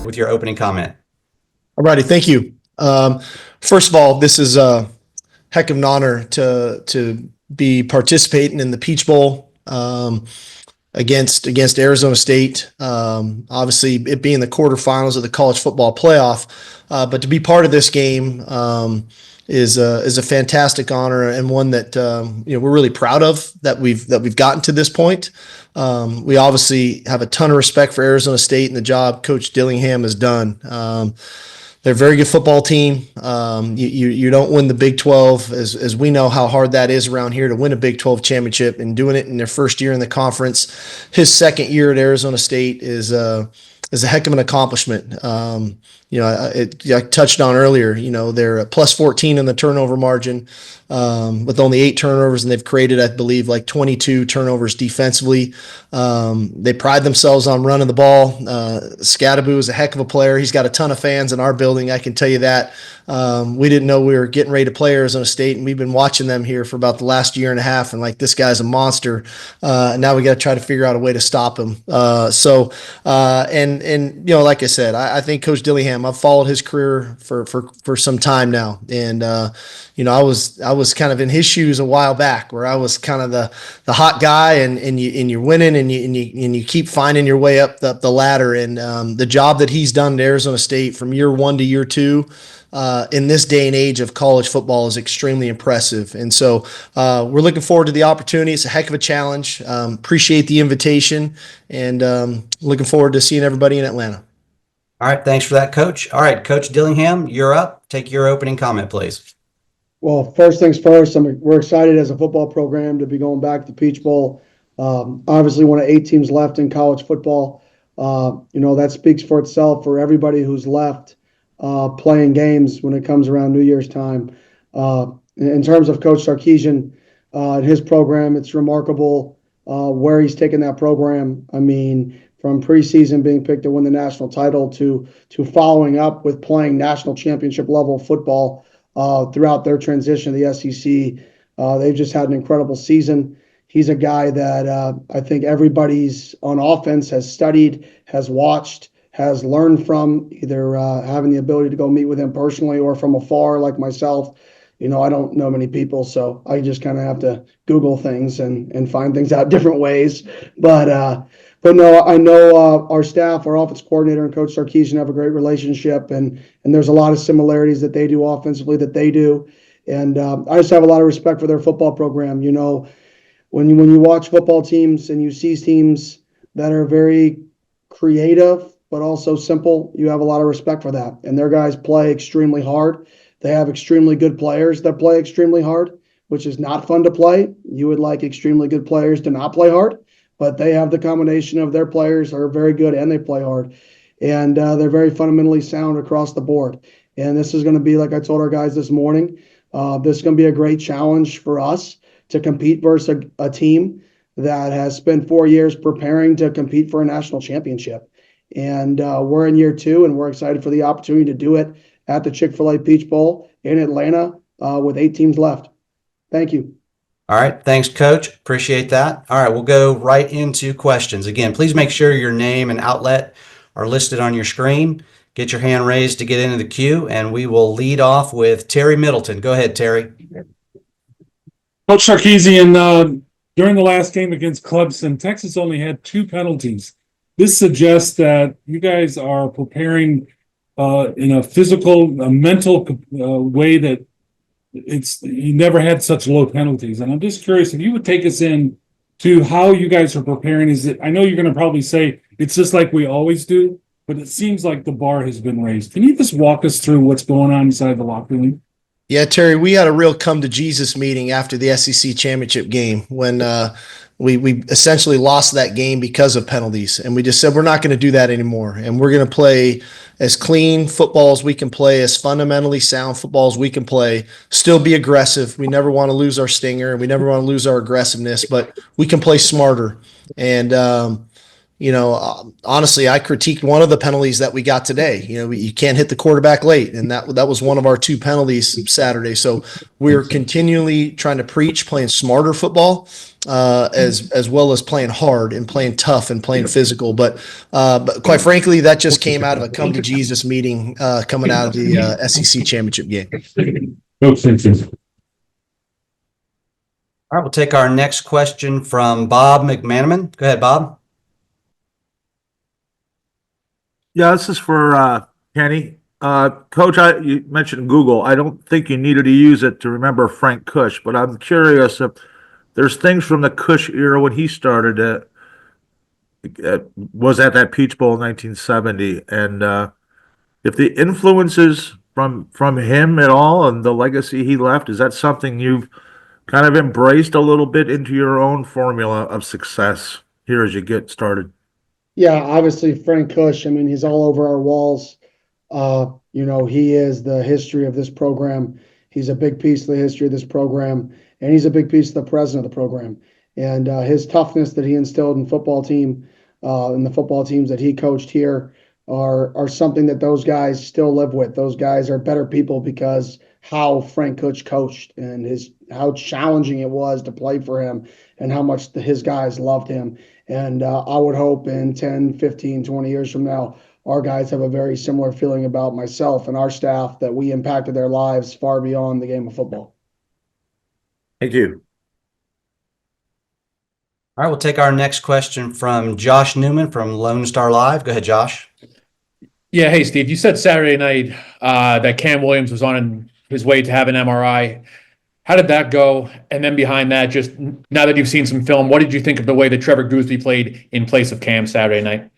with your opening comment. All righty, thank you. First of all, this is a heck of an honor to be participating in the Peach Bowl against Arizona State. Obviously, it being the quarterfinals of the college football playoff, but to be part of this game is a fantastic honor, and one that we're really proud of that we've gotten to this point. We obviously have a ton of respect for Arizona State and the job Coach Dillingham has done. They're a very good football team. You don't win the Big 12, as we know how hard that is around here to win a Big 12 championship, and doing it in their first year in the conference. His second year at Arizona State is a heck of an accomplishment. I touched on earlier, they're a plus 14 in the turnover margin with only 8 turnovers, and they've created, I believe, like 22 turnovers defensively. They pride themselves on running the ball. Scadaboo is a heck of a player. He's got a ton of fans in our building, I can tell you that. We didn't know we were getting ready to play Arizona State, and we've been watching them here for about the last year and a half, and like, this guy's a monster. Now we got to try to figure out a way to stop him. Like I said, I think Coach Dillingham, I've followed his career for some time now, and I was kind of in his shoes a while back, where I was kind of the hot guy, and you're winning, and you keep finding your way up the ladder, and the job that he's done at Arizona State from year 1 to year 2. In this day and age of college football is extremely impressive. And so we're looking forward to the opportunity. It's a heck of a challenge. Appreciate the invitation, and looking forward to seeing everybody in Atlanta. All right. Thanks for that, Coach. All right, Coach Dillingham, you're up. Take your opening comment, please. Well, first things first, we're excited as a football program to be going back to Peach Bowl. Obviously, one of 8 teams left in college football. That speaks for itself for everybody who's left playing games when it comes around New Year's time. In terms of Coach Sarkisian and his program, it's remarkable where he's taken that program. I mean, from preseason being picked to win the national title to following up with playing national championship level football throughout their transition to the SEC. They've just had an incredible season. He's a guy that I think everybody's on offense has studied, has watched, has learned from, either having the ability to go meet with him personally or from afar, like myself. I don't know many people, so I just kind of have to Google things and find things out different ways. But no, I know our staff, our offense coordinator and Coach Sarkisian have a great relationship, and there's a lot of similarities that they do offensively that they do. And I just have a lot of respect for their football program. When you watch football teams and you see teams that are very creative but also simple, you have a lot of respect for that. And their guys play extremely hard. They have extremely good players that play extremely hard, which is not fun to play. You would like extremely good players to not play hard, but they have the combination of their players are very good and they play hard. And they're very fundamentally sound across the board. And this is going to be, like I told our guys this morning, this is going to be a great challenge for us to compete versus a team that has spent 4 years preparing to compete for a national championship. And we're in year 2, and we're excited for the opportunity to do it at the Chick-fil-A Peach Bowl in Atlanta with 8 teams left. Thank you. All right. Thanks, Coach. Appreciate that. All right. We'll go right into questions. Again, please make sure your name and outlet are listed on your screen. Get your hand raised to get into the queue, and we will lead off with Terry Middleton. Go ahead, Terry. Coach Sarkisian, during the last game against Clemson, Texas only had 2 penalties. This suggests that you guys are preparing in a physical, a mental way that you never had such low penalties. And I'm just curious if you would take us in to how you guys are preparing. I know you're going to probably say it's just like we always do, but it seems like the bar has been raised. Can you just walk us through what's going on inside the locker room? Yeah, Terry, we had a real come to Jesus meeting after the SEC championship game when we essentially lost that game because of penalties. And we just said, we're not going to do that anymore. And we're going to play as clean football as we can play, as fundamentally sound football as we can play, still be aggressive. We never want to lose our stinger, and we never want to lose our aggressiveness, but we can play smarter. And Honestly, I critiqued one of the penalties that we got today. You can't hit the quarterback late, and that was one of our two penalties Saturday. So we're continually trying to preach playing smarter football, as well as playing hard and playing tough and playing physical. But quite frankly, that just came out of a come to Jesus meeting coming out of the SEC championship game. All right, we'll take our next question from Bob McManaman. Go ahead, Bob. Yeah, this is for Kenny. Coach, you mentioned Google. I don't think you needed to use it to remember Frank Cush, but I'm curious if there's things from the Cush era when he started, was at that Peach Bowl in 1970, and if the influences from him at all and the legacy he left, is that something you've kind of embraced a little bit into your own formula of success here as you get started? Yeah, obviously Frank Cush, I mean, he's all over our walls. He is the history of this program. He's a big piece of the history of this program, and he's a big piece of the president of the program. And his toughness that he instilled in the football teams that he coached here are something that those guys still live with. Those guys are better people because how Frank Cush coached and how challenging it was to play for him and how much his guys loved him. And I would hope in 10, 15, 20 years from now, our guys have a very similar feeling about myself and our staff, that we impacted their lives far beyond the game of football. Thank you. All right, we'll take our next question from Josh Newman from Lone Star Live. Go ahead, Josh. Yeah, hey, Steve, you said Saturday night that Cam Williams was on his way to have an MRI. How did that go? And then behind that, just now that you've seen some film, what did you think of the way that Trevor Goosby played in place of Cam Saturday night?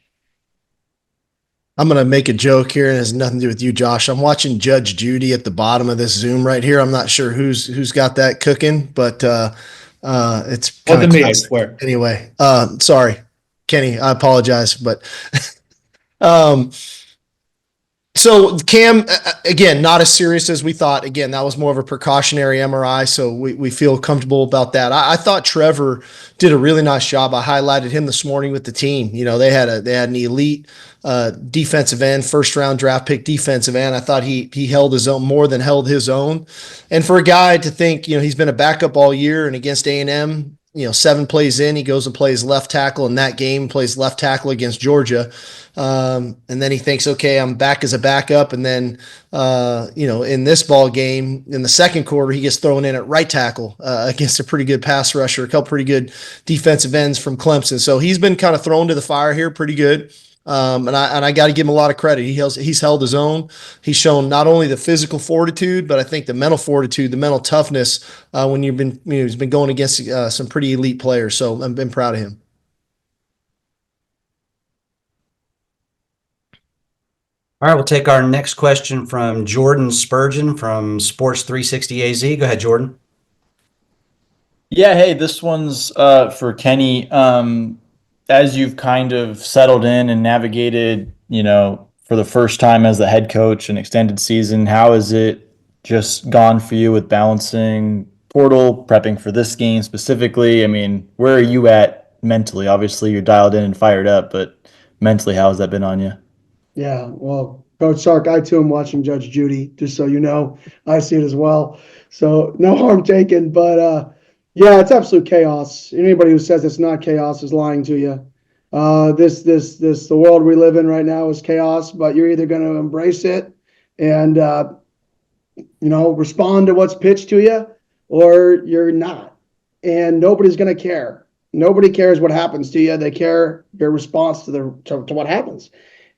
I'm going to make a joke here, and it has nothing to do with you, Josh. I'm watching Judge Judy at the bottom of this Zoom right here. I'm not sure who's got that cooking, but it's kind of me, I swear. Anyway, sorry, Kenny, I apologize, but so Cam, again, not as serious as we thought. Again, that was more of a precautionary MRI, so we feel comfortable about that. I thought Trevor did a really nice job. I highlighted him this morning with the team. They had an elite defensive end, first round draft pick defensive end. I thought he held his own, more than held his own. And for a guy to think, he's been a backup all year, and against A&M, 7 plays in, he goes and plays left tackle in that game, plays left tackle against Georgia. And then he thinks, okay, I'm back as a backup. And then, in this ball game, in the second quarter, he gets thrown in at right tackle against a pretty good pass rusher, a couple pretty good defensive ends from Clemson. So he's been kind of thrown to the fire here pretty good. And I got to give him a lot of credit. He's held his own. He's shown not only the physical fortitude, but I think the mental fortitude, the mental toughness when he's been going against some pretty elite players. So I've been proud of him. All right, we'll take our next question from Jordan Spurgeon from Sports 360 AZ. Go ahead, Jordan. Yeah, hey, this one's for Kenny. As you've kind of settled in and navigated, for the first time as the head coach an extended season, how has it just gone for you with balancing portal, prepping for this game specifically? I mean, where are you at mentally? Obviously, you're dialed in and fired up, but mentally, how has that been on you? Yeah, well, Coach Sark, I too am watching Judge Judy, just so you know. I see it as well. So no harm taken, but yeah, it's absolute chaos. Anybody who says it's not chaos is lying to you. The world we live in right now is chaos, but you're either going to embrace it and respond to what's pitched to you, or you're not. And nobody's going to care. Nobody cares what happens to you. They care your response to what happens.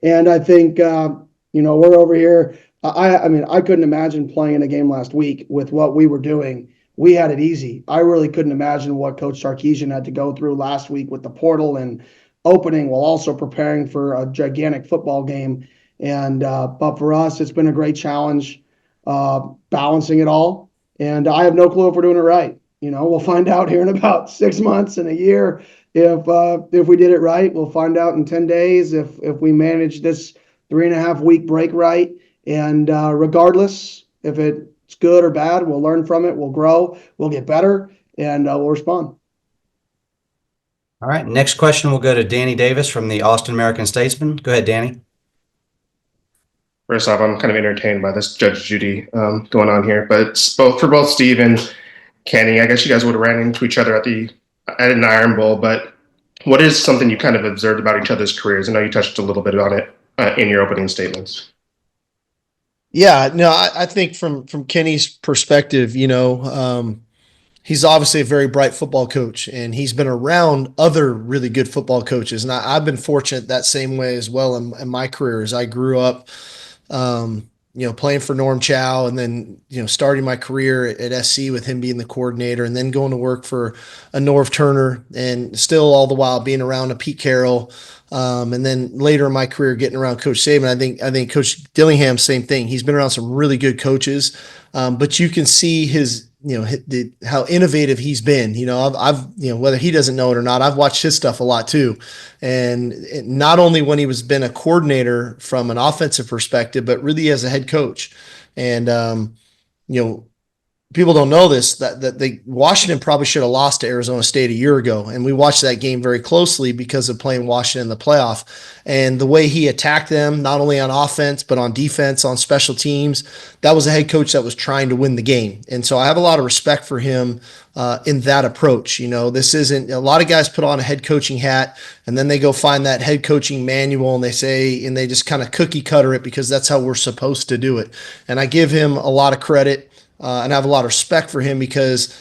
And I think we're over here. I mean, I couldn't imagine playing in a game last week with what we were doing. We had it easy. I really couldn't imagine what Coach Sarkisian had to go through last week with the portal and opening, while also preparing for a gigantic football game. And but for us, it's been a great challenge balancing it all. And I have no clue if we're doing it right. We'll find out here in about 6 months and a year if we did it right. We'll find out in 10 days if we manage this 3.5 week break right. And regardless if it's good or bad, we'll learn from it. We'll grow. We'll get better, and we'll respond. All right, next question will go to Danny Davis from the Austin American Statesman. Go ahead, Danny. First off, I'm kind of entertained by this Judge Judy going on here, but it's both Steve and Kenny. I guess you guys would have ran into each other at an Iron Bowl, but what is something you kind of observed about each other's careers? I know you touched a little bit on it in your opening statements. Yeah, no, I think from Kenny's perspective, he's obviously a very bright football coach, and he's been around other really good football coaches. And I've been fortunate that same way as well in my career. As I grew up, playing for Norm Chow, and then, starting my career at SC with him being the coordinator, and then going to work for a Norv Turner, and still all the while being around a Pete Carroll. And then later in my career, getting around Coach Saban. I think Coach Dillingham, same thing. He's been around some really good coaches, but you can see his, how innovative he's been. I've whether he doesn't know it or not, I've watched his stuff a lot too. And not only when he was been a coordinator from an offensive perspective, but really as a head coach. And, people don't know this, that Washington probably should have lost to Arizona State a year ago. And we watched that game very closely because of playing Washington in the playoff. And the way he attacked them, not only on offense, but on defense, on special teams, that was a head coach that was trying to win the game. And so I have a lot of respect for him in that approach. This isn't, a lot of guys put on a head coaching hat and then they go find that head coaching manual and they just kind of cookie cutter it because that's how we're supposed to do it. And I give him a lot of credit. And I have a lot of respect for him because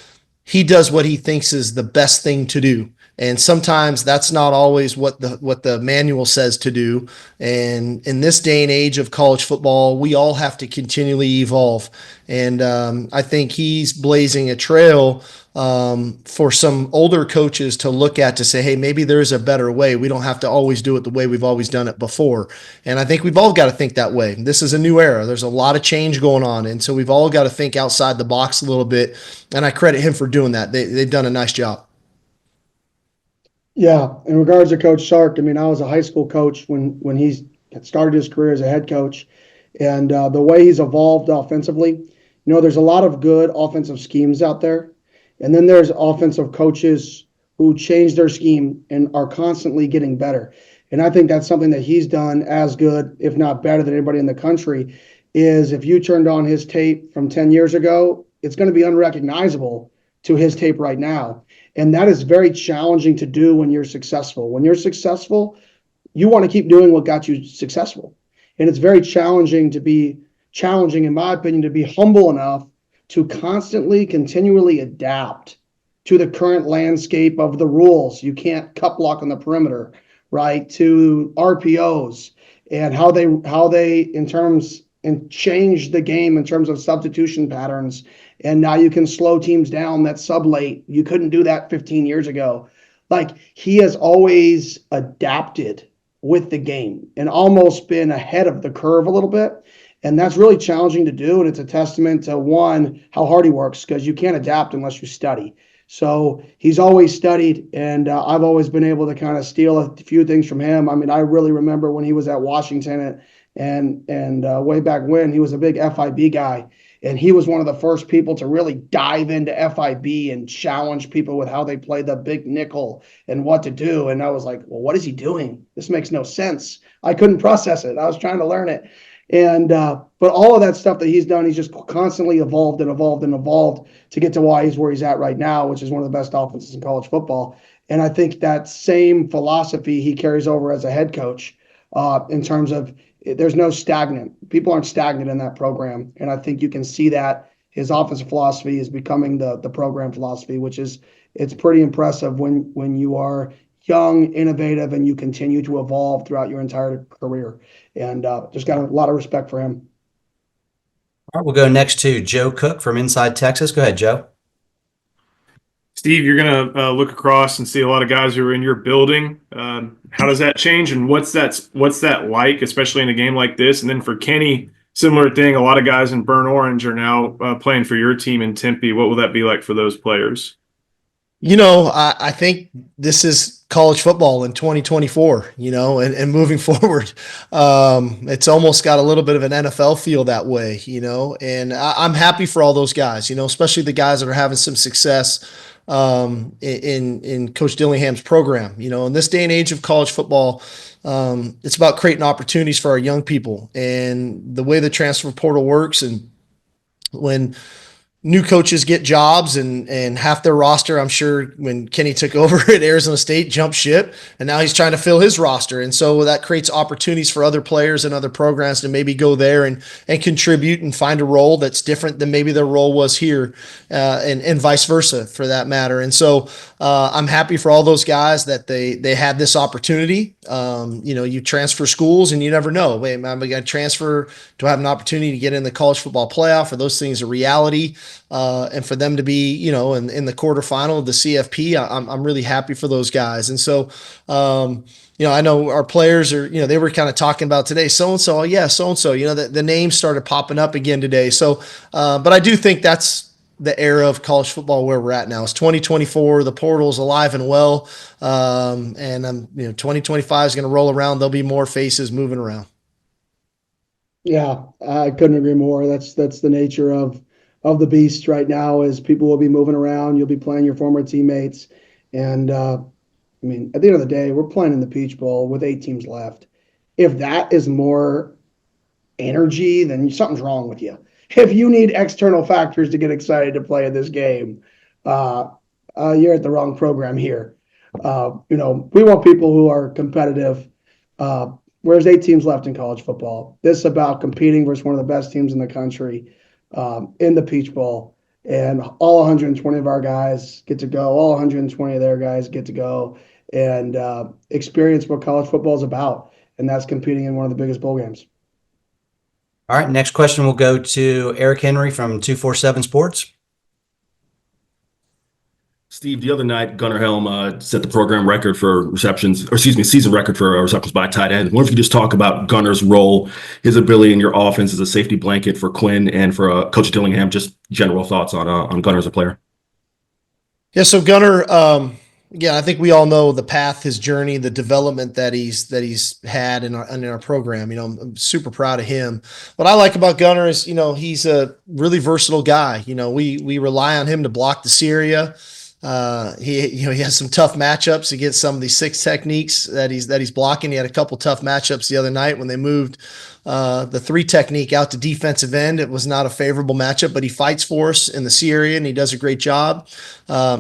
he does what he thinks is the best thing to do. And sometimes that's not always what the manual says to do. And in this day and age of college football, we all have to continually evolve. And I think he's blazing a trail for some older coaches to look at to say, hey, maybe there's a better way. We don't have to always do it the way we've always done it before. And I think we've all got to think that way. This is a new era. There's a lot of change going on. And so we've all got to think outside the box a little bit. And I credit him for doing that. They've done a nice job. Yeah, in regards to Coach Sark, I was a high school coach when he started his career as a head coach, and the way he's evolved offensively, there's a lot of good offensive schemes out there, and then there's offensive coaches who change their scheme and are constantly getting better. And I think that's something that he's done as good, if not better, than anybody in the country. Is if you turned on his tape from 10 years ago, it's going to be unrecognizable to his tape right now. And that is very challenging to do when you're successful. When you're successful, you want to keep doing what got you successful. And it's very challenging, in my opinion, to be humble enough to constantly, continually adapt to the current landscape of the rules. You can't cup block on the perimeter, right? To RPOs and how they change the game in terms of substitution patterns. And now you can slow teams down that sub late. You couldn't do that 15 years ago. Like, he has always adapted with the game and almost been ahead of the curve a little bit. And that's really challenging to do. And it's a testament to, one, how hard he works, because you can't adapt unless you study. So he's always studied, and I've always been able to kind of steal a few things from him. I really remember when he was at Washington and way back when, he was a big FIB guy. And he was one of the first people to really dive into FIB and challenge people with how they play the big nickel and what to do. And I was like, well, what is he doing? This makes no sense. I couldn't process it. I was trying to learn it. And but all of that stuff that he's done, he's just constantly evolved to get to why he's where he's at right now, which is one of the best offenses in college football. And I think that same philosophy he carries over as a head coach in terms of, there's no stagnant. People aren't stagnant in that program. And I think you can see that his offensive philosophy is becoming the program philosophy, it's pretty impressive when you are young, innovative, and you continue to evolve throughout your entire career. And just got a lot of respect for him. All right, we'll go next to Joe Cook from Inside Texas. Go ahead, Joe. Steve, you're going to look across and see a lot of guys who are in your building. How does that change, and what's that like, especially in a game like this? And then for Kenny, similar thing. A lot of guys in Burnt Orange are now playing for your team in Tempe. What will that be like for those players? I think this is college football in 2024, and moving forward. It's almost got a little bit of an NFL feel that way, and I'm happy for all those guys, especially the guys that are having some success in Coach Dillingham's program. In this day and age of college football, it's about creating opportunities for our young people, and the way the transfer portal works, and when new coaches get jobs and half their roster, I'm sure when Kenny took over at Arizona State, jumped ship, and now he's trying to fill his roster. And so that creates opportunities for other players and other programs to maybe go there and contribute and find a role that's different than maybe their role was here, and vice versa for that matter. And so I'm happy for all those guys that they had this opportunity. You transfer schools and you never know. Wait, am I going to transfer? Do I have an opportunity to get in the college football playoff? Are those things a reality? And for them to be, in the quarterfinal of the CFP, I'm really happy for those guys. And so, I know our players are, they were kind of talking about today, so-and-so, oh yeah, so-and-so, the names started popping up again today. So, but I do think that's the era of college football where we're at now. It's 2024. The portal's alive and well. And 2025 is going to roll around. There'll be more faces moving around. Yeah, I couldn't agree more. That's the nature of the beast right now, is people will be moving around. You'll be playing your former teammates. And at the end of the day, we're playing in the Peach Bowl with 8 teams left. If that is more energy, then something's wrong with you. If you need external factors to get excited to play in this game, you're at the wrong program here. We want people who are competitive. Where's 8 teams left in college football? This is about competing versus one of the best teams in the country in the Peach Bowl. And all 120 of our guys get to go. All 120 of their guys get to go and experience what college football is about. And that's competing in one of the biggest bowl games. All right, next question will go to Eric Henry from 247 Sports. Steve, the other night, Gunnar Helm set the program record for receptions, season record for receptions by tight end. I wonder if you could just talk about Gunnar's role, his ability in your offense as a safety blanket for Quinn and for Coach Dillingham. Just general thoughts on Gunnar as a player. Yeah, so Gunnar, I think we all know the path, his journey, the development that he's had in our program. I'm super proud of him. What I like about Gunnar is, he's a really versatile guy. We rely on him to block the Syria. He has some tough matchups against some of these 6 techniques that he's blocking. He had a couple tough matchups the other night when they moved the 3 technique out to defensive end. It was not a favorable matchup, but he fights for us in the C area and he does a great job.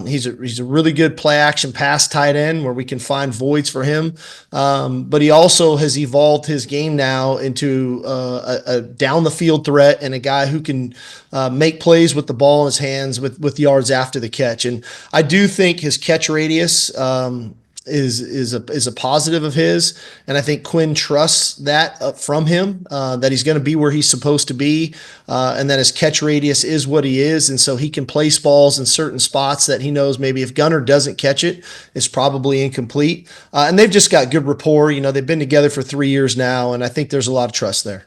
He's a really good play action pass tight end where we can find voids for him. But he also has evolved his game now into a down the field threat and a guy who can make plays with the ball in his hands with yards after the catch. And I do think his catch radius is a positive of his, and I think Quinn trusts that from him, that he's going to be where he's supposed to be, and that his catch radius is what he is, and so he can place balls in certain spots that he knows maybe if Gunnar doesn't catch it, it's probably incomplete. And they've just got good rapport. They've been together for 3 years now, and I think there's a lot of trust there.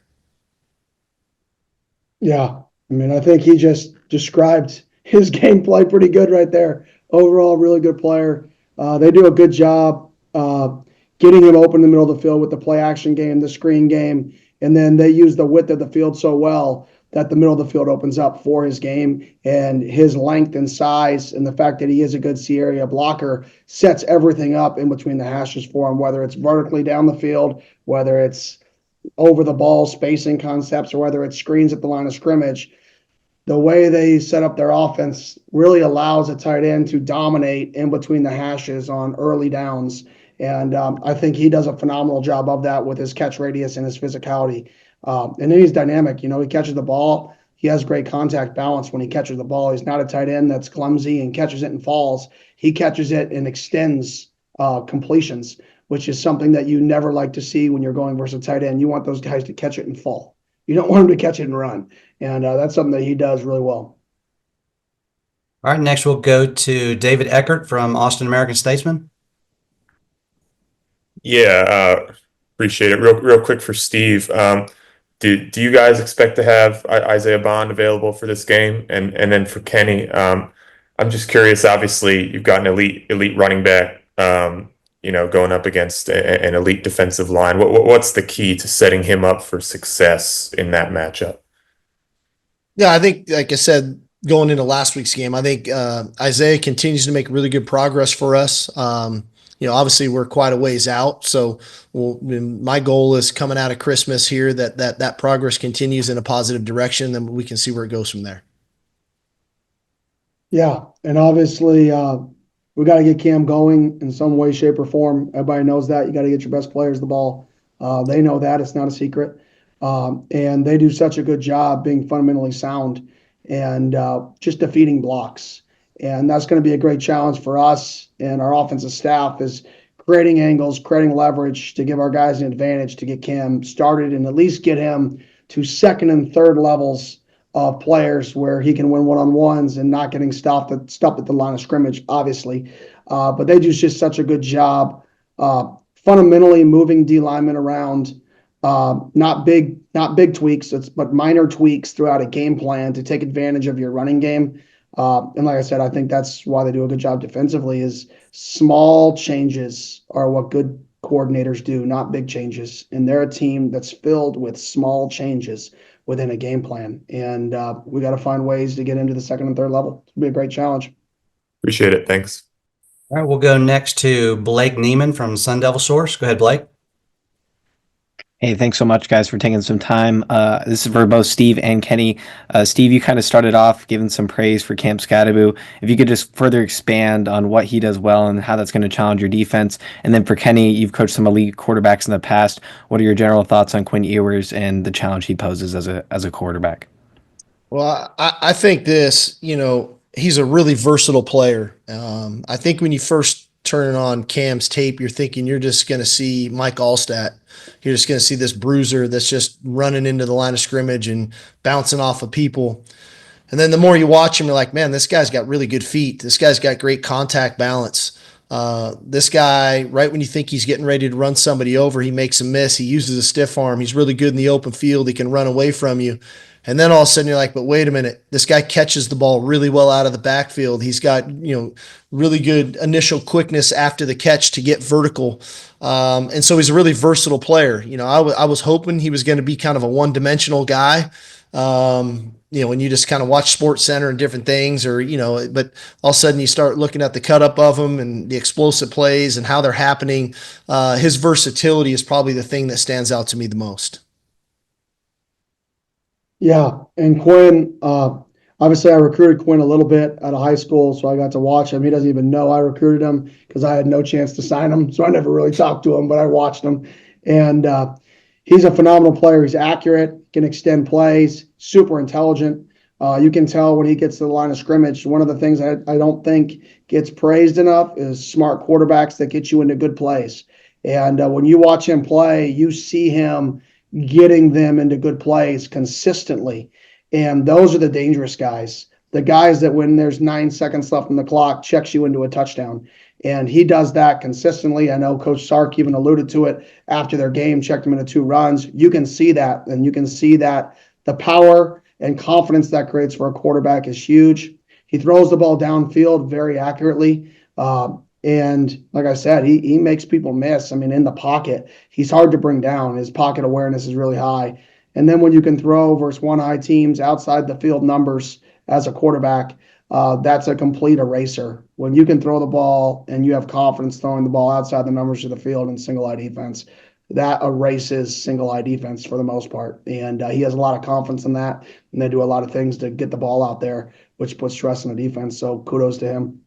Yeah, I think he just described his gameplay pretty good right there. Overall, really good player. They do a good job getting him open in the middle of the field with the play action game, the screen game, and then they use the width of the field so well that the middle of the field opens up for his game, and his length and size and the fact that he is a good C area blocker sets everything up in between the hashes for him, whether it's vertically down the field, whether it's over the ball spacing concepts, or whether it's screens at the line of scrimmage. The way they set up their offense really allows a tight end to dominate in between the hashes on early downs. And I think he does a phenomenal job of that with his catch radius and his physicality. And then he's dynamic. He catches the ball. He has great contact balance when he catches the ball. He's not a tight end that's clumsy and catches it and falls. He catches it and extends completions, which is something that you never like to see when you're going versus a tight end. You want those guys to catch it and fall. You don't want him to catch it and run. And that's something that he does really well. All right, next we'll go to David Eckert from Austin American-Statesman. Yeah, appreciate it. Real quick for Steve. Do you guys expect to have Isaiah Bond available for this game? And then for Kenny, I'm just curious. Obviously, you've got an elite running back, going up against an elite defensive line. What's the key to setting him up for success in that matchup? Yeah, I think, like I said, going into last week's game. I think Isaiah continues to make really good progress for us. Obviously we're quite a ways out, so my goal is coming out of Christmas here that progress continues in a positive direction, then we can see where it goes from there. Yeah, and obviously we got to get Cam going in some way, shape, or form. Everybody knows that. You got to get your best players the ball. They know that. It's not a secret. And they do such a good job being fundamentally sound and just defeating blocks. And that's going to be a great challenge for us and our offensive staff is creating angles, creating leverage to give our guys an advantage to get Cam started and at least get him to second and third levels of players where he can win one-on-ones and not getting stopped at the line of scrimmage, obviously. But they do just such a good job fundamentally moving D linemen around. Not big tweaks, but minor tweaks throughout a game plan to take advantage of your running game. And like I said, I think that's why they do a good job defensively is small changes are what good coordinators do, not big changes. And they're a team that's filled with small changes within a game plan. And we got to find ways to get into the second and third level. It'll be a great challenge. Appreciate it. Thanks. All right, we'll go next to Blake Neiman from Sun Devil Source. Go ahead, Blake. Hey, thanks so much, guys, for taking some time. This is for both Steve and Kenny. Steve, you kind of started off giving some praise for Cam Scadaboo. If you could just further expand on what he does well and how that's going to challenge your defense. And then for Kenny, you've coached some elite quarterbacks in the past. What are your general thoughts on Quinn Ewers and the challenge he poses as a quarterback? Well, I think he's a really versatile player. I think when you first turn on Cam's tape, you're thinking you're just going to see Mike Allstat. You're just going to see this bruiser that's just running into the line of scrimmage and bouncing off of people. And then the more you watch him, you're like, man, this guy's got really good feet. This guy's got great contact balance. This guy, right when you think he's getting ready to run somebody over, he makes a miss. He uses a stiff arm. He's really good in the open field. He can run away from you. And then all of a sudden you're like, but wait a minute, this guy catches the ball really well out of the backfield. He's got, really good initial quickness after the catch to get vertical. And so he's a really versatile player. I was hoping he was going to be kind of a one-dimensional guy. When you just kind of watch Sports Center and different things but all of a sudden you start looking at the cut up of him and the explosive plays and how they're happening. His versatility is probably the thing that stands out to me the most. Yeah, and Quinn, obviously I recruited Quinn a little bit out of high school, so I got to watch him. He doesn't even know I recruited him because I had no chance to sign him, so I never really talked to him, but I watched him. And he's a phenomenal player. He's accurate, can extend plays, super intelligent. You can tell when he gets to the line of scrimmage. One of the things I don't think gets praised enough is smart quarterbacks that get you into good plays. And when you watch him play, you see him getting them into good plays consistently. And those are the dangerous guys. The guys that when there's 9 seconds left on the clock, checks you into a touchdown. And he does that consistently. I know Coach Sark even alluded to it after their game, checked him into 2 runs. You can see that. And you can see that the power and confidence that creates for a quarterback is huge. He throws the ball downfield very accurately. And like I said, he makes people miss. I mean, in the pocket, he's hard to bring down. His pocket awareness is really high. And then when you can throw versus one-high teams outside the field numbers as a quarterback, that's a complete eraser. When you can throw the ball and you have confidence throwing the ball outside the numbers of the field in single-eye defense, that erases single-eye defense for the most part. And he has a lot of confidence in that. And they do a lot of things to get the ball out there, which puts stress on the defense. So kudos to him.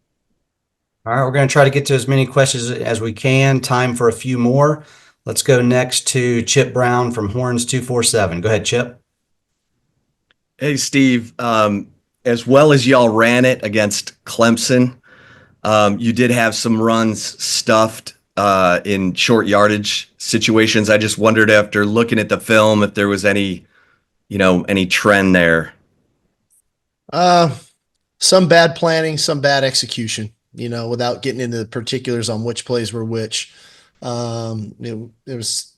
All right, we're going to try to get to as many questions as we can. Time for a few more. Let's go next to Chip Brown from Horns 247. Go ahead, Chip. Hey, Steve. As well as y'all ran it against Clemson, you did have some runs stuffed in short yardage situations. I just wondered after looking at the film if there was any trend there. Some bad planning, some bad execution. Without getting into the particulars on which plays were which. It was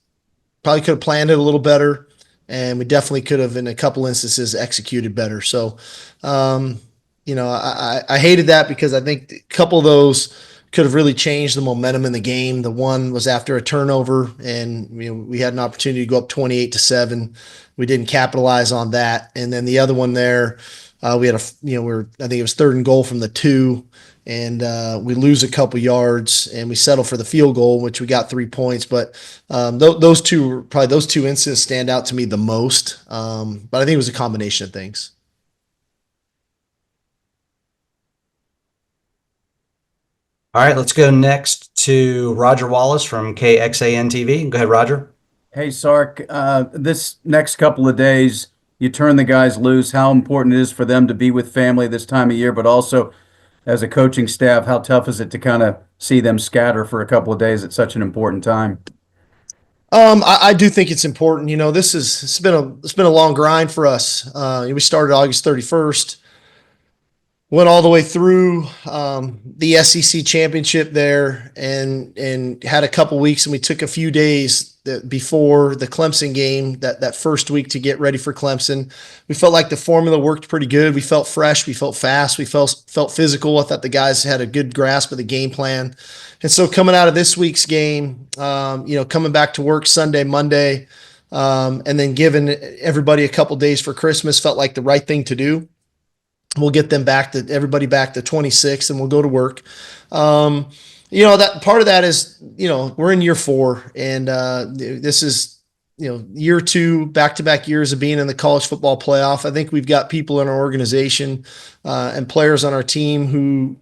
probably could have planned it a little better, and we definitely could have, in a couple instances, executed better. So, I hated that because I think a couple of those could have really changed the momentum in the game. The one was after a turnover, and we had an opportunity to go up 28-7. We didn't capitalize on that, and then the other one there. we had I think it was 3rd and goal from the 2, and we lose a couple yards and we settle for the field goal, which we got 3 points. But those two incidents stand out to me the most. But I think it was a combination of things. All right, let's go next to Roger Wallace from KXAN TV. Go ahead, Roger. Hey, Sark, this next couple of days, you turn the guys loose, how important it is for them to be with family this time of year, but also as a coaching staff, how tough is it to kind of see them scatter for a couple of days at such an important time? I do think it's important. It's been a long grind for us. We started August 31st. Went all the way through the SEC championship there, and had a couple weeks, and we took a few days before the Clemson game, that first week, to get ready for Clemson. We felt like the formula worked pretty good. We felt fresh, we felt fast, we felt physical. I thought the guys had a good grasp of the game plan. And so coming out of this week's game, coming back to work Sunday, Monday, and then giving everybody a couple days for Christmas felt like the right thing to do. We'll get everybody back to 26th, and we'll go to work. That part of that is, we're in year 4, and this is, year 2, back-to-back years of being in the college football playoff. I think we've got people in our organization and players on our team who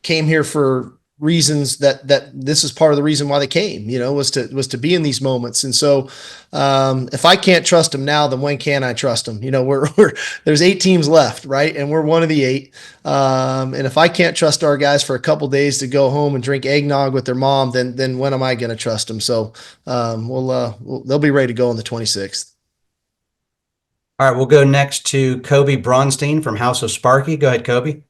came here for reasons that this is part of the reason why they came, was to be in these moments. And so if I can't trust them now, then when can I trust them? There's 8 teams left, right? And we're one of the 8. And if I can't trust our guys for a couple days to go home and drink eggnog with their mom, then when am I going to trust them? So they'll be ready to go on the 26th. All right, we'll go next to Kobe Bronstein from House of Sparky. Go ahead, Kobe.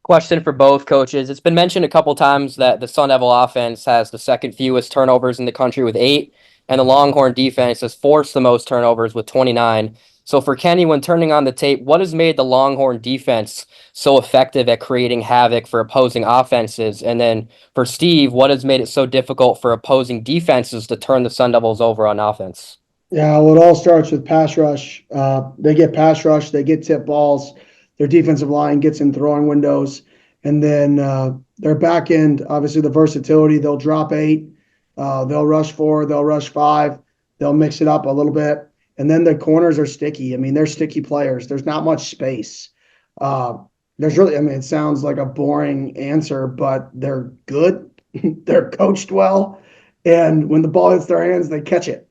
Question for both coaches. It's been mentioned a couple times that the Sun Devil offense has the second fewest turnovers in the country with 8, and the Longhorn defense has forced the most turnovers with 29. So for Kenny, when turning on the tape, what has made the Longhorn defense so effective at creating havoc for opposing offenses? And then for Steve, what has made it so difficult for opposing defenses to turn the Sun Devils over on offense? Yeah, well, it all starts with pass rush. They get pass rush, they get tip balls. Their defensive line gets in throwing windows. And then their back end, obviously the versatility, they'll drop 8, they'll rush 4, they'll rush 5, they'll mix it up a little bit. And then the corners are sticky. I mean, they're sticky players. There's not much space. It sounds like a boring answer, but they're good. They're coached well. And when the ball hits their hands, they catch it.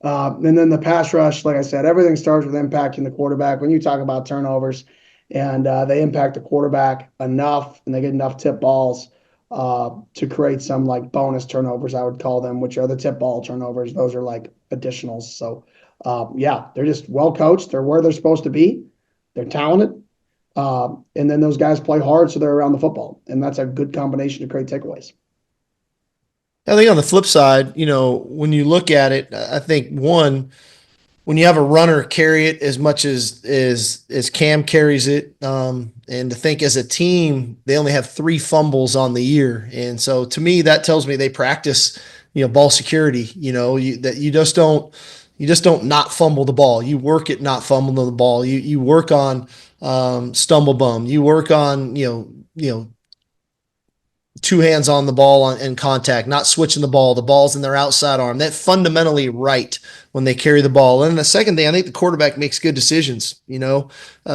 And then the pass rush, like I said, everything starts with impacting the quarterback. When you talk about turnovers, and they impact the quarterback enough, and they get enough tip balls to create some like bonus turnovers, I would call them, which are the tip ball turnovers. Those are like additionals. So, they're just well coached. They're where they're supposed to be. They're talented. And then those guys play hard, so they're around the football. And that's a good combination to create takeaways. I think on the flip side, when you look at it, I think when you have a runner carry it as much as Cam carries it, and to think as a team, they only have 3 fumbles on the year. And so to me, that tells me they practice, ball security, that you just don't not fumble the ball. You work at not fumbling the ball. You work on stumble bum. You work on, 2 hands on the ball in contact, not switching the ball. The ball's in their outside arm. That's fundamentally right when they carry the ball. And the second thing, I think the quarterback makes good decisions. I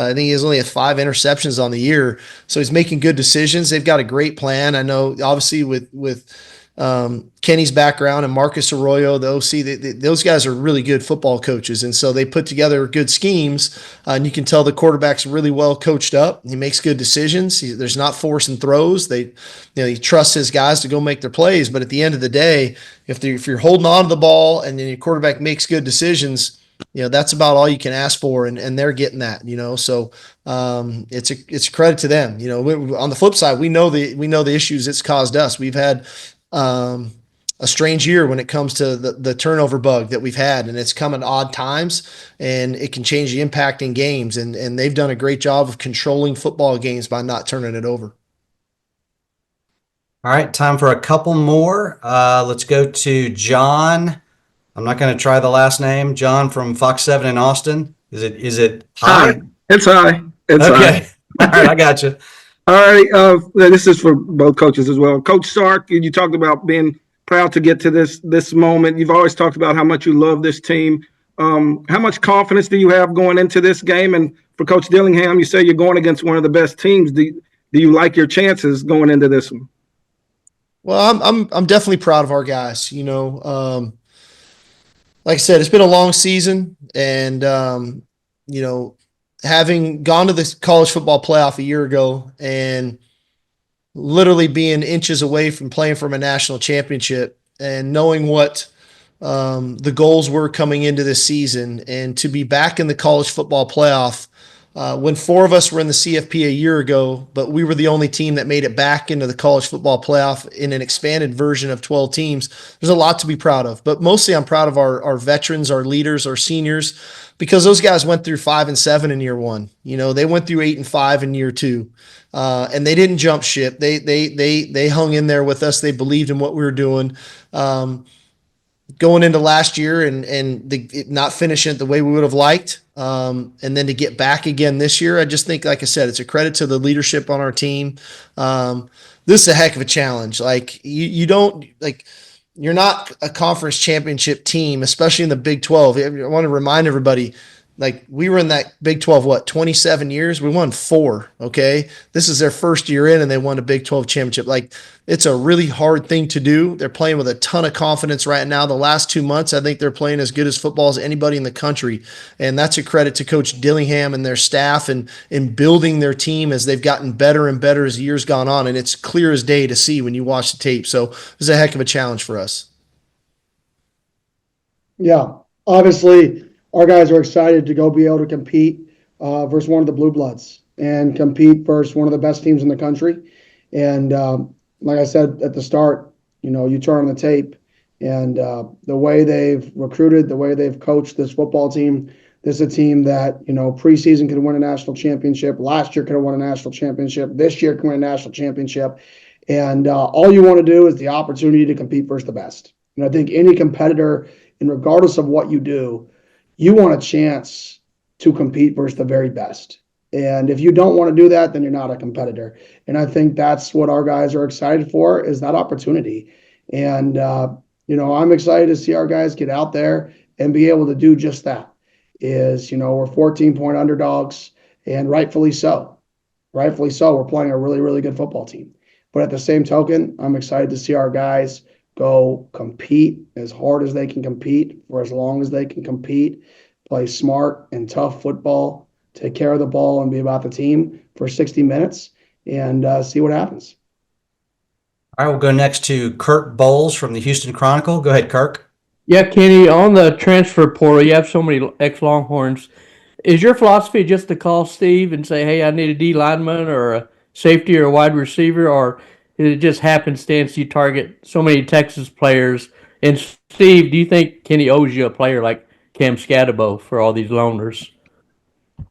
think he has only 5 interceptions on the year, so he's making good decisions. They've got a great plan. I know, obviously, with Kenny's background and Marcus Arroyo, the OC, those guys are really good football coaches. And so they put together good schemes, and you can tell the quarterback's really well coached up. He makes good decisions. There's not forcing throws. He trusts his guys to go make their plays. But at the end of the day, if you're holding on to the ball and then your quarterback makes good decisions, that's about all you can ask for. And they're getting that, so it's a credit to them. On the flip side, we know the issues it's caused us. We've had a strange year when it comes to the turnover bug that we've had, and it's come at odd times, and it can change the impact in games. And they've done a great job of controlling football games by not turning it over. All right, time for a couple more. Let's go to John. I'm not going to try the last name. John from Fox 7 in Austin. Is it High? It's high. It's high. Okay. All right, I got you. All right. This is for both coaches as well. Coach Sark, you talked about being proud to get to this moment. You've always talked about how much you love this team. How much confidence do you have going into this game? And for Coach Dillingham, you say you're going against one of the best teams. Do you like your chances going into this one? Well, I'm definitely proud of our guys. You know, like I said, it's been a long season, and you know, having gone to the college football playoff a year ago and literally being inches away from playing for a national championship and knowing what the goals were coming into this season, and to be back in the college football playoff when four of us were in the CFP a year ago, but we were the only team that made it back into the college football playoff in an expanded version of 12 teams. There's a lot to be proud of, but mostly I'm proud of our veterans, our leaders, our seniors, because those guys went through 5 and 7 in year one. You know, they went through 8 and 5 in year two, and they didn't jump ship. They hung in there with us. They believed in what we were doing. Going into last year and not finishing it the way we would have liked, and then to get back again this year, I just think, like I said, it's a credit to the leadership on our team. This is a heck of a challenge. Like you don't like. You're not a conference championship team, especially in the Big 12. I want to remind everybody, like, we were in that Big 12, 27 years? We won 4, okay? This is their first year in, and they won a Big 12 championship. Like, it's a really hard thing to do. They're playing with a ton of confidence right now. The last 2 months, I think they're playing as good as football as anybody in the country, and that's a credit to Coach Dillingham and their staff and in building their team as they've gotten better and better as the years gone on, and it's clear as day to see when you watch the tape. So it's a heck of a challenge for us. Yeah, obviously, our guys are excited to go be able to compete versus one of the Blue Bloods and compete versus one of the best teams in the country. And like I said at the start, you know, you turn on the tape and the way they've recruited, the way they've coached this football team, this is a team that, you know, preseason could win a national championship. Last year could have won a national championship. This year can win a national championship. And all you want to do is the opportunity to compete versus the best. And I think any competitor, and regardless of what you do, you want a chance to compete versus the very best. And if you don't want to do that, then you're not a competitor. And I think that's what our guys are excited for, is that opportunity. And, you know, I'm excited to see our guys get out there and be able to do just that. Is, you know, we're 14-point underdogs, and rightfully so. Rightfully so. We're playing a really, really good football team. But at the same token, I'm excited to see our guys go compete as hard as they can compete for as long as they can compete, play smart and tough football, take care of the ball, and be about the team for 60 minutes and see what happens. All right, we'll go next to Kirk Bowles from the Houston Chronicle. Go ahead, Kirk. Yeah, Kenny, on the transfer portal, you have so many ex-Longhorns. Is your philosophy just to call Steve and say, hey, I need a D lineman or a safety or a wide receiver, or it just happenstance you target so many Texas players? And Steve, do you think Kenny owes you a player like Cam Scatterbo for all these loaners?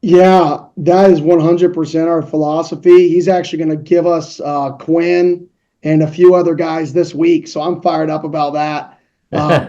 Yeah, that is 100% our philosophy. He's actually going to give us Quinn and a few other guys this week, so I'm fired up about that.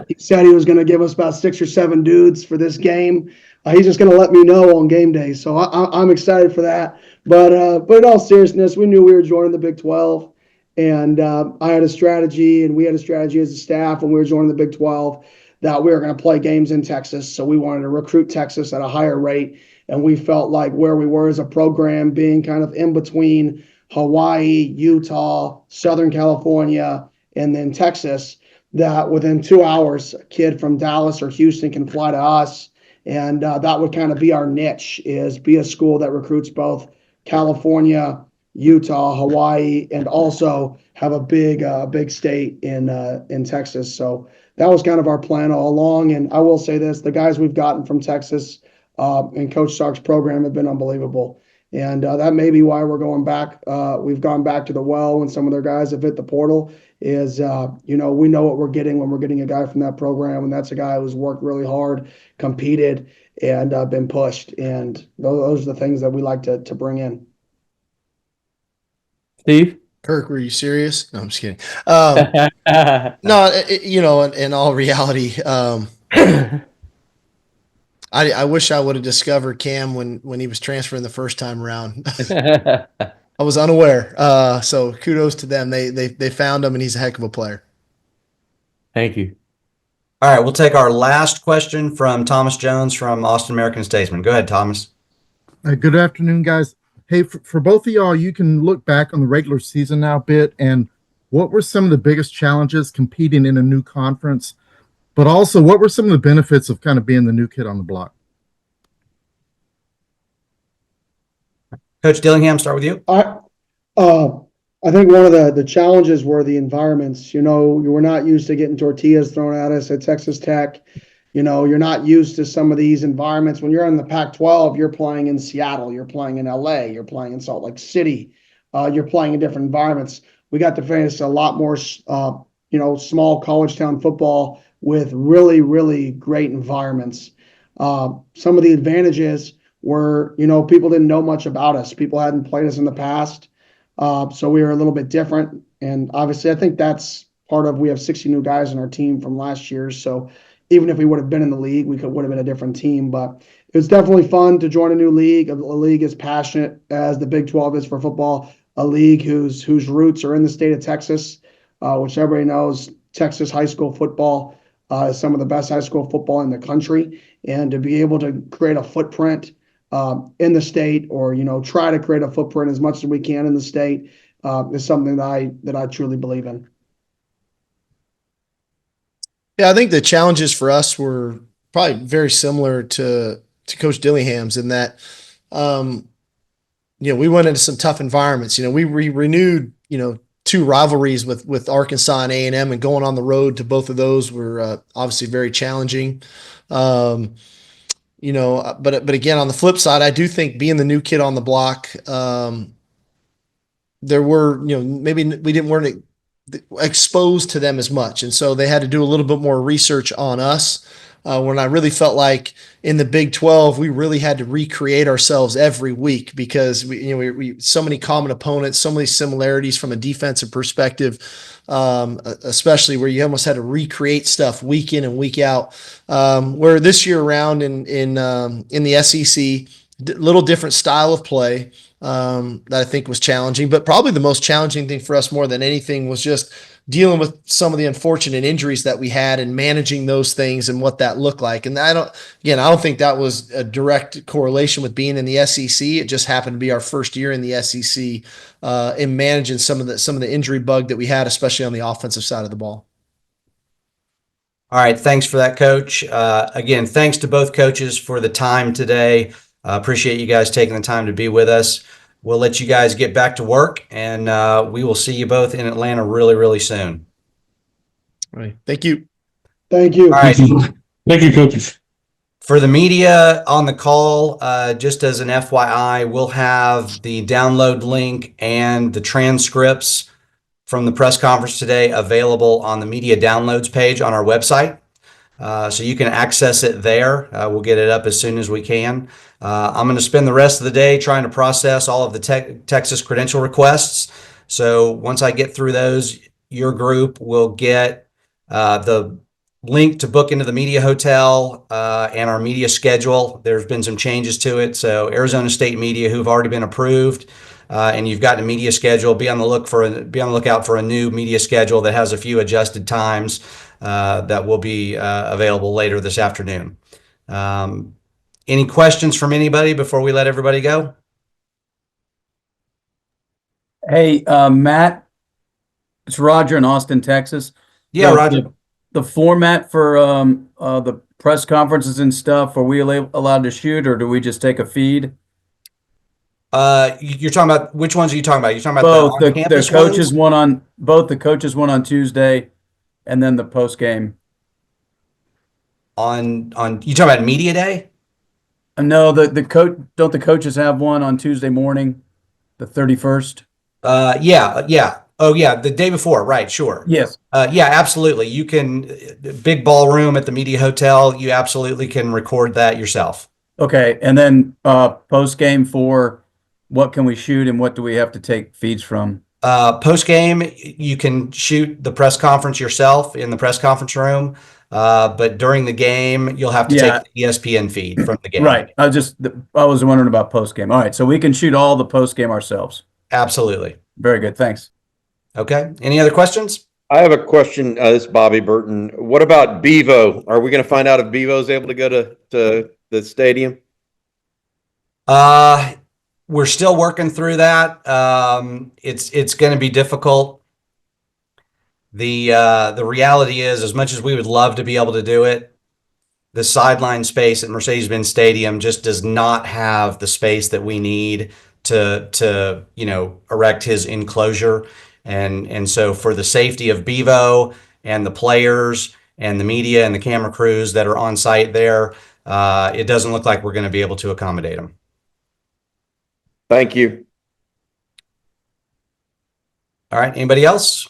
He said he was going to give us about 6 or 7 dudes for this game. He's just going to let me know on game day, so I'm excited for that. But in all seriousness, we knew we were joining the Big 12. And I had a strategy, and we had a strategy as a staff when we were joining the Big 12, that we were going to play games in Texas. So we wanted to recruit Texas at a higher rate. And we felt like where we were as a program, being kind of in between Hawaii, Utah, Southern California, and then Texas, that within 2 hours, a kid from Dallas or Houston can fly to us. And that would kind of be our niche, is be a school that recruits both California, Utah, Hawaii, and also have a big state in Texas. So that was kind of our plan all along. And I will say this, the guys we've gotten from Texas and Coach Sark's program have been unbelievable. And that may be why we're going back. We've gone back to the well when some of their guys have hit the portal, is, you know, we know what we're getting when we're getting a guy from that program. And that's a guy who's worked really hard, competed, and been pushed. And those are the things that we like to bring in. Steve? Kirk, were you serious? No, I'm just kidding. No, you know, in all reality, I wish I would have discovered Cam when he was transferring the first time around. I was unaware. So kudos to them. They found him, and he's a heck of a player. Thank you. All right, we'll take our last question from Thomas Jones from Austin American Statesman. Go ahead, Thomas. Good afternoon, guys. Hey, for both of y'all, you can look back on the regular season now a bit, and what were some of the biggest challenges competing in a new conference? But also, what were some of the benefits of kind of being the new kid on the block? Coach Dillingham, start with you. I think one of the challenges were the environments. You know, you were not used to getting tortillas thrown at us at Texas Tech. You know, you're not used to some of these environments. When you're in the Pac-12, you're playing in Seattle, you're playing in LA, you're playing in Salt Lake City, you're playing in different environments. We got to face a lot more, small college town football with really, really great environments. Some of the advantages were, people didn't know much about us. People hadn't played us in the past. So we were a little bit different. And obviously, I think that's part of, we have 60 new guys on our team from last year. So even if we would have been in the league, would have been a different team. But it was definitely fun to join a new league, a league as passionate as the Big 12 is for football, a league whose roots are in the state of Texas, which everybody knows Texas high school football is some of the best high school football in the country. And to be able to create a footprint in the state, or try to create a footprint as much as we can in the state, is something that I truly believe in. Yeah, I think the challenges for us were probably very similar to Coach Dillingham's in that, we went into some tough environments. We renewed, 2 rivalries with Arkansas and A&M, and going on the road to both of those were obviously very challenging. But again, on the flip side, I do think being the new kid on the block, there were, maybe we weren't exposed to them as much. And so they had to do a little bit more research on us. When I really felt like in the Big 12, we really had to recreate ourselves every week, because we so many common opponents, so many similarities from a defensive perspective, especially where you almost had to recreate stuff week in and week out. Where this year around in the SEC, little different style of play that I think was challenging, but probably the most challenging thing for us more than anything was just dealing with some of the unfortunate injuries that we had and managing those things and what that looked like. And I don't think that was a direct correlation with being in the SEC. It just happened to be our first year in the SEC in managing some of the injury bug that we had, especially on the offensive side of the ball. All right. Thanks for that, Coach. Again, thanks to both coaches for the time today. Appreciate you guys taking the time to be with us. We'll let you guys get back to work, and we will see you both in Atlanta really, really soon. All right. Thank you. Thank you. All right. Thank you, coaches. For the media on the call, just as an FYI, we'll have the download link and the transcripts from the press conference today available on the media downloads page on our website. So you can access it there. We'll get it up as soon as we can. I'm going to spend the rest of the day trying to process all of the Texas credential requests. So once I get through those, your group will get the link to book into the media hotel and our media schedule. There's been some changes to it. So Arizona State media who've already been approved, and you've gotten a media schedule, be on the lookout for a new media schedule that has a few adjusted times that will be available later this afternoon. Any questions from anybody before we let everybody go? Hey, Matt, it's Roger in Austin, Texas. Yeah, Roger. The format for the press conferences and stuff, are we allowed to shoot, or do we just take a feed? You're talking about, which ones are you talking about? You're talking Both about the coaches one on Tuesday, and then the post game. On you talking about media day? No, don't the coaches have one on Tuesday morning, the 31st? Yeah. Oh yeah, the day before, right? Sure. Yes. Yeah, absolutely. You can, big ballroom at the media hotel. You absolutely can record that yourself. Okay, and then post game for what can we shoot and what do we have to take feeds from? Post game, you can shoot the press conference yourself in the press conference room. But during the game, you'll have to Yeah. take the ESPN feed from the game. Right. I was wondering about post game. All right. So we can shoot all the post game ourselves. Absolutely. Very good. Thanks. Okay. Any other questions? I have a question. This is Bobby Burton. What about Bevo? Are we going to find out if Bevo is able to go to the stadium? We're still working through that. It's going to be difficult. The reality is, as much as we would love to be able to do it, the sideline space at Mercedes-Benz Stadium just does not have the space that we need to erect his enclosure. And so for the safety of Bevo and the players and the media and the camera crews that are on site there, it doesn't look like we're going to be able to accommodate them. Thank you. All right. Anybody else?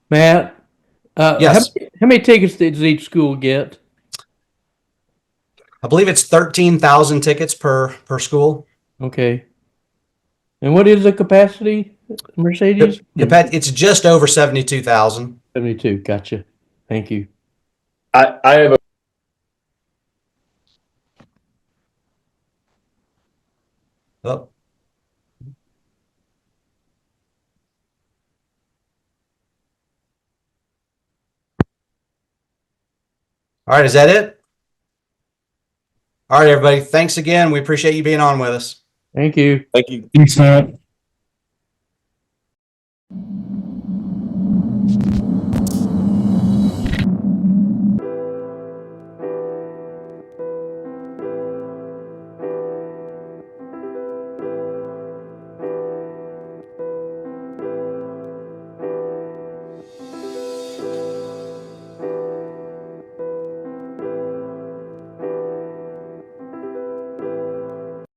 Matt, Yes. how many tickets does each school get? I believe it's 13,000 tickets per school. Okay. And what is the capacity, Mercedes? It's just over 72,000. 72. Gotcha. Thank you. I have a Oh. All right, is that it? All right, everybody. Thanks again. We appreciate you being on with us. Thank you. Thank you. Thanks, Matt.